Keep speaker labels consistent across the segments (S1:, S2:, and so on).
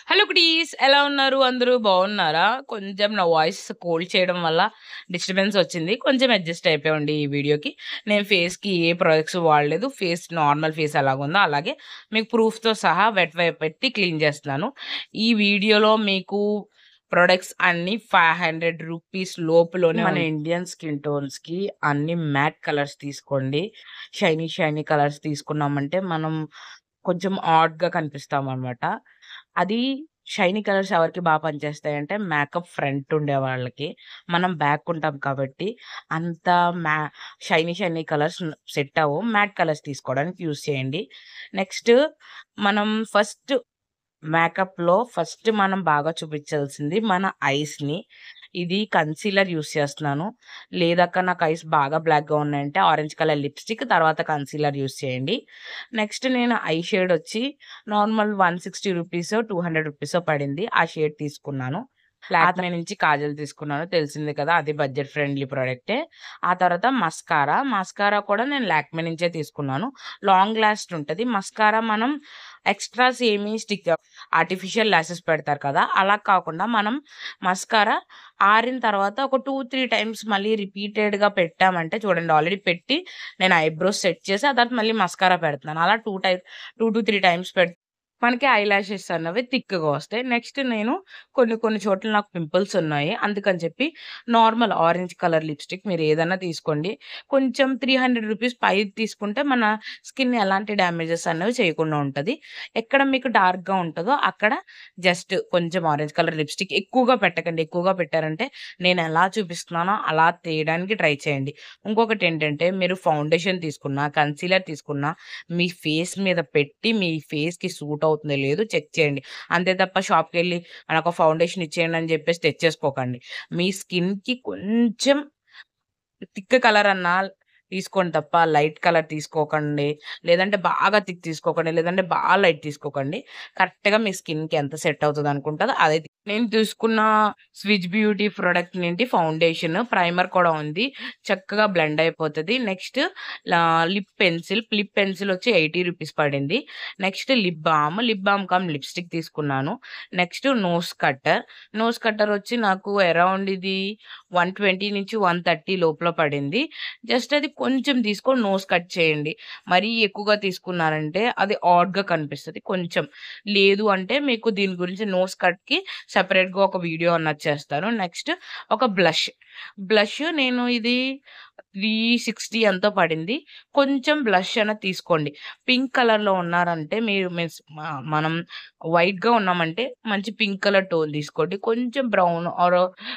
S1: Hello cuties ఎలా ఉన్నారు? అందరూ బాగున్నారా? కొంచెం నా వాయిస్ కోల్డ్ చేయడం వల్ల డిస్టర్బెన్స్ వచ్చింది. కొంచెం అడ్జస్ట్ అయిపోయండి ఈ వీడియోకి. నేను ఫేస్‌కి ఏ ప్రొడక్ట్స్ వాడలేదు. నార్మల్ ఫేస్ ఎలాగుందో అలాగే మీకు ప్రూఫ్‌తో సహా వెట్ వైప్ పెట్టి క్లీన్ చేస్తున్నాను. ఈ వీడియోలో మీకు ప్రొడక్ట్స్ అన్నీ రూ. 500 లోపులోనే మన ఇండియన్ స్కిన్ టోన్స్‌కి అన్ని మ్యాట్ కలర్స్ తీసుకోండి. షైనీ కలర్స్ తీసుకున్నామంటే మనం కొంచెం ఆడ్‌గా కనిపిస్తామనమాట. అది షైనీ కలర్స్ ఎవరికి పనిచేస్తాయంటే మేకప్ ఫ్రంట్ ఉండేవాళ్ళకి. మనం బ్యాక్ ఉంటాం కాబట్టి అంత మ్యా షైనీ కలర్స్ సెట్ అవ్వవు. మ్యాట్ కలర్స్ తీసుకోవడానికి యూజ్ చేయండి. నెక్స్ట్ మనం ఫస్ట్ మనం బాగా చూపించాల్సింది మన ఐస్‌ని. ఇది కన్సీలర్ యూజ్ చేస్తున్నాను. లేదక్క నాకు ఐస్ బాగా బ్లాక్‌గా ఉన్నాయంటే ఆరెంజ్ కలర్ లిప్‌స్టిక్ తర్వాత కన్సీలర్ యూజ్ చేయండి. నెక్స్ట్ నేను ఐ షేడ్ వచ్చి నార్మల్ రూ. 160, రూ. 200 పడింది. ఆ షేడ్ తీసుకున్నాను. లాక్మే నుంచి కాజల్ తీసుకున్నాను. తెలిసిందే కదా! అది బడ్జెట్ ఫ్రెండ్లీ ప్రొడక్టే. ఆ తర్వాత మస్కారా కూడా నేను లాక్మే నుంచే తీసుకున్నాను. లాంగ్ లాస్ట్ ఉంటది. మస్కారా మనం ఎక్స్‌ట్రాస్ ఏమి ఆర్టిఫిషియల్ లాషెస్ పెడతారు కదా! అలా కాకుండా మనం మస్కారా ఆరిన తర్వాత ఒక 2, 3 టైమ్స్ మళ్ళీ రిపీటెడ్‌గా పెట్టామంటే చూడండి ఆల్రెడీ పెట్టి నేను ఐబ్రోస్ సెట్ చేసి ఆ తర్వాత మళ్ళీ మస్కారా పెడుతున్నాను. అలా 2-3 టైమ్స్ మనకి ఐ లాషెస్ అన్నవి థిక్‌గా వస్తాయి. నెక్స్ట్ నేను కొన్ని చోట్ల నాకు పింపుల్స్ ఉన్నాయి. అందుకని చెప్పి నార్మల్ ఆరెంజ్ కలర్ లిప్‌స్టిక్ మీరు ఏదన్నా తీసుకోండి. కొంచెం రూ. 300 పైది తీసుకుంటే మన స్కిన్ ఎలాంటి డ్యామేజెస్ అనేవి చేయకుండా ఉంటది. ఎక్కడ మీకు డార్క్‌గా ఉంటదో అక్కడ జస్ట్ కొంచెం ఆరెంజ్ కలర్ లిప్‌స్టిక్ ఎక్కువగా పెట్టకండి. ఎక్కువగా పెట్టారంటే నేను ఎలా చూపిస్తున్నానో అలా తీయడానికి ట్రై చేయండి. ఇంకొకటేంటంటే మీరు ఫౌండేషన్ తీసుకున్నా, కన్సీలర్ తీసుకున్నా మీ ఫేస్ మీద పెట్టి మీ ఫేస్‌కి సూట్ అవుతుందో లేదో చెక్ చేయండి. అంతే తప్ప షాప్‌కెళ్ళి నాకొక ఫౌండేషన్ ఇచ్చేయండి అని చెప్పేసి తెచ్చేసుకోకండి. మీ స్కిన్‌కి కొంచెం థిక్ కలర్ అన్నా తీసుకోండి తప్ప లైట్ కలర్ తీసుకోకండి. లేదంటే బాగా థిక్ తీసుకోకండి. లేదంటే లైట్ తీసుకోకండి. కరెక్ట్‌గా మీ స్కిన్‌కి ఎంత సెట్ అవుతదనుకుంటారో అదే నేను తీసుకున్న స్విచ్ బ్యూటీ ప్రొడక్ట్ నుండి ఫౌండేషన్, ప్రైమర్ కూడా ఉంది. చక్కగా బ్లెండ్ అయిపోతది. నెక్స్ట్ లిప్ పెన్సిల్ వచ్చి రూ. 80 పడింది. Next lip balm come lipstick తీసుకున్నాను. నెక్స్ట్ నోస్ కట్టర్ వచ్చి నాకు అరౌండ్ ఇది 120-130 లోపల పడింది. జస్ట్ అది కొంచెం తీసుకొని నోస్ కట్ చేయండి. మరీ ఎక్కువగా తీసుకున్నారంటే అది ఆడ్‌గా కనిపిస్తది. కొంచెం లేదు అంటే మీకు దీని గురించి నోస్ కట్‌కి సెపరేట్‌గా ఒక వీడియో అన్నది చేస్తాను. నెక్స్ట్ ఒక బ్లష్ నేను ఇది 360 ఎంతో పడింది. కొంచెం బ్లష్ అనేది తీసుకోండి. పింక్ కలర్‌లో ఉన్నారంటే మీరు మనం వైట్‌గా ఉన్నామంటే మంచి పింక్ కలర్ టోన్ తీసుకోండి. కొంచెం బ్రౌన్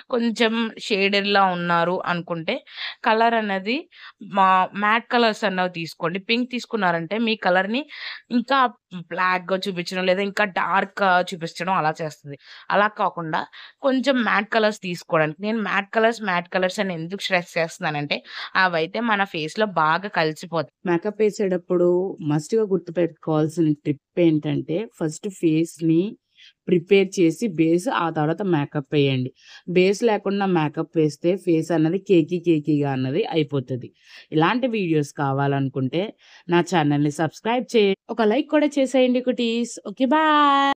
S1: కొంచెం షేడెడ్‌లా ఉన్నారు అనుకుంటే కలర్ అనేది మా మ్యాట్ కలర్స్ అన్నవి తీసుకోండి. పింక్ తీసుకున్నారంటే మీ కలర్‌ని ఇంకా బ్లాక్‌గా చూపించడం లేదా ఇంకా డార్క్‌గా చూపించడం అలా చేస్తది. అలా కాకుండా కొంచెం మ్యాట్ కలర్స్ తీసుకోవడానికి నేను మ్యాట్ కలర్స్ అని ఎందుకు స్ట్రెస్ చేస్తున్నానంటే అవైతే మన ఫేస్‌లో బాగా కలిసిపోతాయి.
S2: మేకప్ వేసేటప్పుడు మస్ట్‌గా గుర్తుపెట్టుకోవాల్సిన టిప్ ఏంటంటే, ఫస్ట్ ఫేస్‌ని ప్రిపేర్ చేసి ఆ తర్వాత మేకప్ వేయండి. బేస్ లేకుండా మేకప్ వేస్తే ఫేస్ అన్నది కేకీగా అన్నది అయిపోతది. ఇలాంటి వీడియోస్ కావాలనుకుంటే నా ఛానల్‌ని సబ్స్క్రైబ్ ఒక లైక్ కూడా చేసేయండి కుటీస్. ఓకే. బాయ్.